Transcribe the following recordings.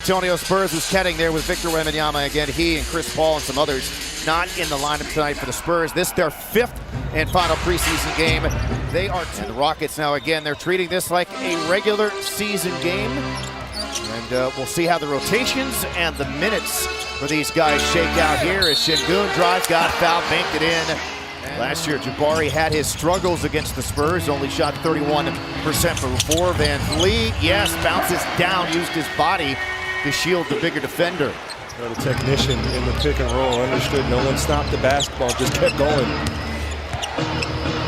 Antonio Spurs was heading there with Victor Wembanyama again. He and Chris Paul and some others not in the lineup tonight for the Spurs. This their fifth and final preseason game. They are to the Rockets now again. They're treating this like a regular season game. And we'll see how the rotations and the minutes for these guys shake out here as Şengün drives, got fouled, banked it in. Last year, Jabari had his struggles against the Spurs, only shot 31% from 4. Van Vliet, yes, bounces down, used his body to shield the bigger defender. The technician in the pick and roll understood no one stopped the basketball, just kept going.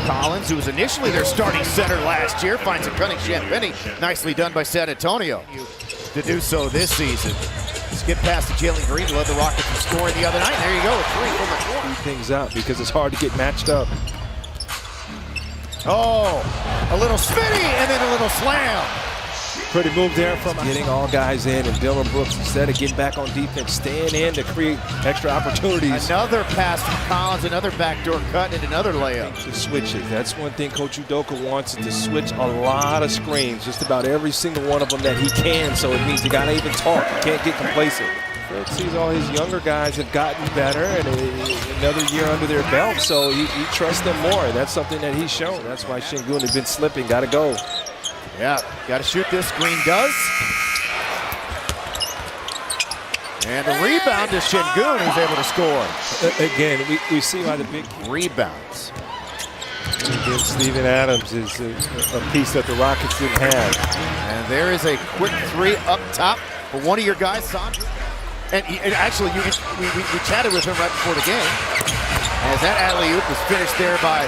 Collins, who was initially their starting center last year, finds a cunning Champagny. Nicely done by San Antonio to do so this season. Skip past to Jalen Green, led the Rockets from scoring the other night. And there you go, a three from the court. Speed things up because it's hard to get matched up. Oh, a little spinny and then a little slam. Pretty move there from getting all guys in, and Dylan Brooks, instead of getting back on defense, staying in to create extra opportunities. Another pass from Collins, another backdoor cut, and another layup. To switch it. That's one thing Coach Udoka wants, is to switch a lot of screens, just about every single one of them that he can, so it means you gotta even talk. You can't get complacent. Fred sees all his younger guys have gotten better and another year under their belt, so he trusts them more. That's something that he's shown. That's why Şengün has been slipping. Gotta go. Yeah, got to shoot this. Green does. And a rebound to Şengün, who's able to score. Again, we see why the big rebounds. Again, Steven Adams is a piece that the Rockets didn't have. And there is a quick three up top for one of your guys, Sandra. And actually, we chatted with him right before the game. As that alley-oop was finished there by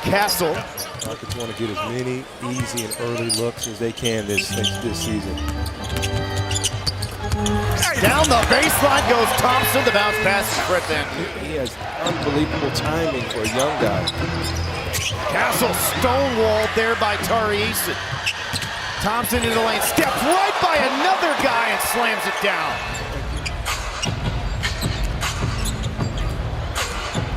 Castle. Rockets want to get as many easy and early looks as they can this season. Down the baseline goes Thompson. The bounce pass is Fred Van Vliet. He has unbelievable timing for a young guy. Castle stonewalled there by Tari Eason. Thompson in the lane, steps right by another guy and slams it down.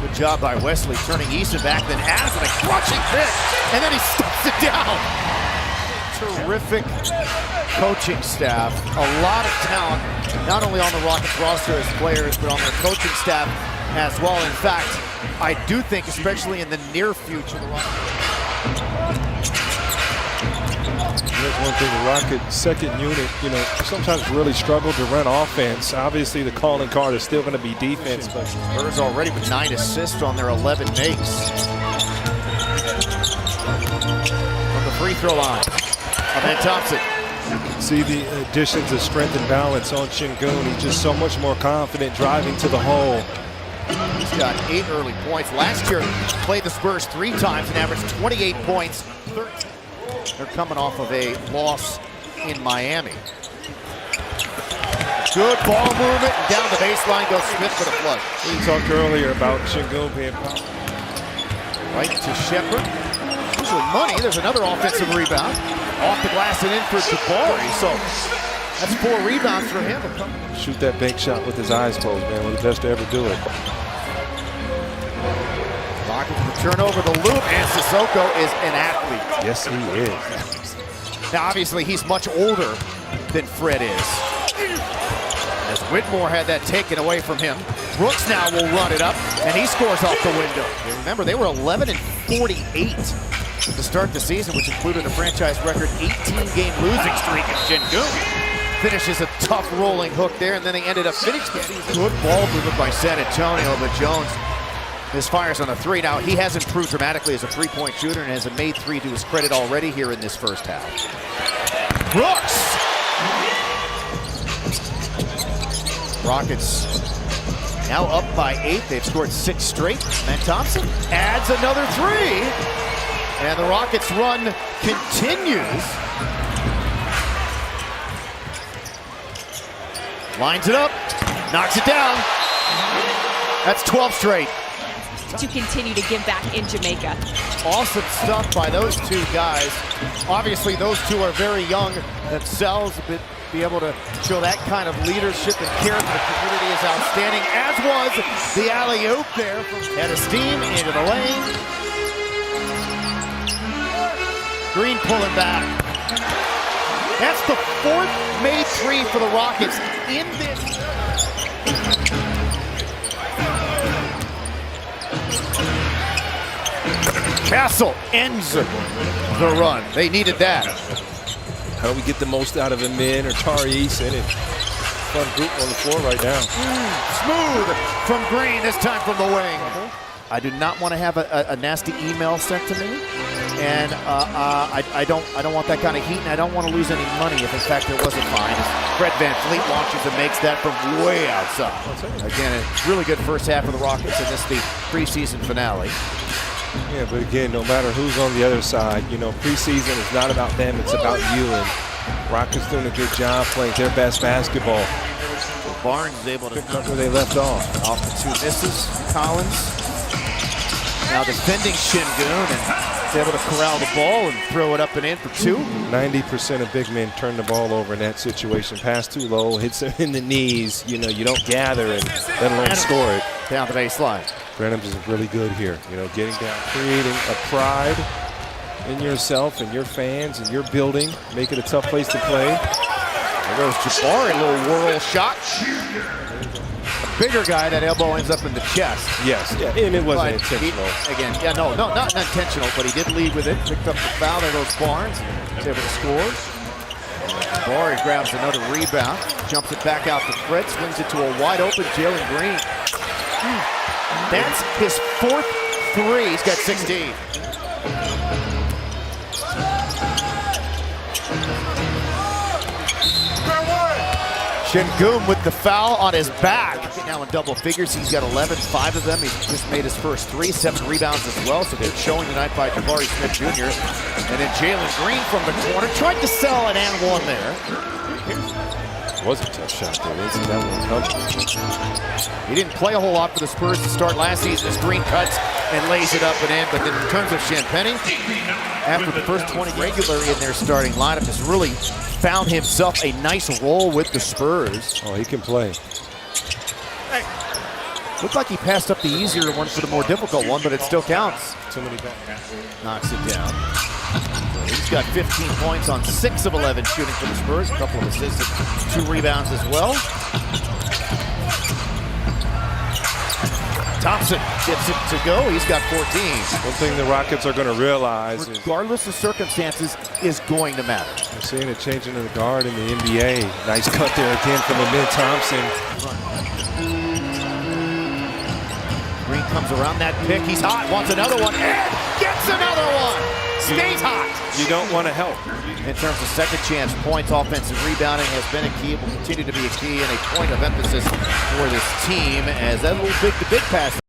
Good job by Wesley turning Eason back, then Adams with a crushing pick, and then he stuffs it down. Terrific coaching staff, a lot of talent, not only on the Rockets roster as players, but on their coaching staff as well. In fact, I do think, especially in the near future, the Here's one thing, the Rockets second unit, sometimes really struggle to run offense. Obviously, the calling card is still going to be defense, but Spurs already with 9 assists on their 11 makes. From the free throw line, and then Thompson. You can see the additions of strength and balance on Şengün. He's just so much more confident driving to the hole. He's got 8 early points. Last year, played the Spurs 3 times and averaged 28 points. They're coming off of a loss in Miami. Good ball movement, and down the baseline goes Smith for the flush. We talked earlier about Şengün being right to Shepherd. Usually money. There's another offensive rebound. Off the glass and in for Jabari. So that's 4 rebounds for him. Shoot that bank shot with his eyes closed, man. One of the best to ever do it. Rockets will turn over the loop, and Sissoko is an athlete. Yes, he is. Now, obviously, he's much older than Fred is. As Whitmore had that taken away from him. Brooks now will run it up, and he scores off the window. And remember, they were 11-48 to start the season, which included a franchise record 18-game losing streak. And Şengün finishes a tough rolling hook there, and then they ended up finishing the season. Good ball movement by San Antonio, but Jones fires on a 3. Now, he has improved dramatically as a 3-point shooter and has made 3 to his credit already here in this first half. Brooks! Rockets now up by 8. They've scored 6 straight. And Thompson adds another 3. And the Rockets run continues. Lines it up, knocks it down. That's 12 straight. To continue to give back in Jamaica. Awesome stuff by those 2 guys. Obviously, those 2 are very young themselves, but be able to show that kind of leadership and care for the community is outstanding, as was the alley-oop there. Head of steam into the lane. Green pulling back. That's the 4th made three for the Rockets in this. Castle ends the run. They needed that. How do we get the most out of him, man, or Tari Eason? And fun group on the floor right now. Smooth from Green, this time from the wing. I do not want to have a nasty email sent to me, and I don't want that kind of heat, and I don't want to lose any money if in fact there was a fine. Fred VanVleet launches and makes that from way outside. Again, a really good first half of the Rockets, and this is the preseason finale. Yeah, but again, no matter who's on the other side, you know, preseason is not about them, it's about you. And Rockets doing a good job playing their best basketball. Barnes is able to pick up where they left off. Off the 2 misses, Collins. Now defending Şengün, and is able to corral the ball and throw it up and in for 2. 90% of big men turn the ball over in that situation. Pass too low, hits them in the knees. You know, you don't gather and let alone score it. Down the baseline. Brenhams is really good here. You know, getting down, creating a pride in yourself and your fans and your building, make it a tough place to play. There goes Jabari, a little whirl shot. A bigger guy, that elbow ends up in the chest. Yes, yeah, and it wasn't intentional. Not intentional, but he did lead with it. Picked up the foul. There goes Barnes. He's able to score. Jabari grabs another rebound, jumps it back out to Fred, swings it to a wide open Jalen Green. That's his 4th 3. He's got 16. Şengün with the foul on his back. Now in double figures, he's got 11, 5 of them. He's just made his first 3, 7 rebounds as well. So good showing tonight by Jabari Smith Jr. And then Jalen Green from the corner. Tried to sell an and one there. It was a tough shot there. Didn't see that one coming. He didn't play a whole lot for the Spurs to start last season as Green cuts and lays it up and in. But then in terms of Champagnie, after the first 20 regularly in their starting lineup, has really found himself a nice role with the Spurs. Oh, he can play. Looked like he passed up the easier one for the more difficult one, but it still counts. Too many back. Knocks it down. So he's got 15 points on 6 of 11 shooting for the Spurs. A couple of assists and 2 rebounds as well. Thompson gets it to go. He's got 14. One thing the Rockets are going to realize regardless of circumstances, is going to matter. We're seeing a changing of the guard in the NBA. Nice cut there again from Amin Thompson. Green comes around that pick. He's hot, wants another one, and gets another one. Stays hot. You don't want to help. In terms of second chance points, offensive rebounding has been a key. It will continue to be a key and a point of emphasis for this team, as that little big-to-big pass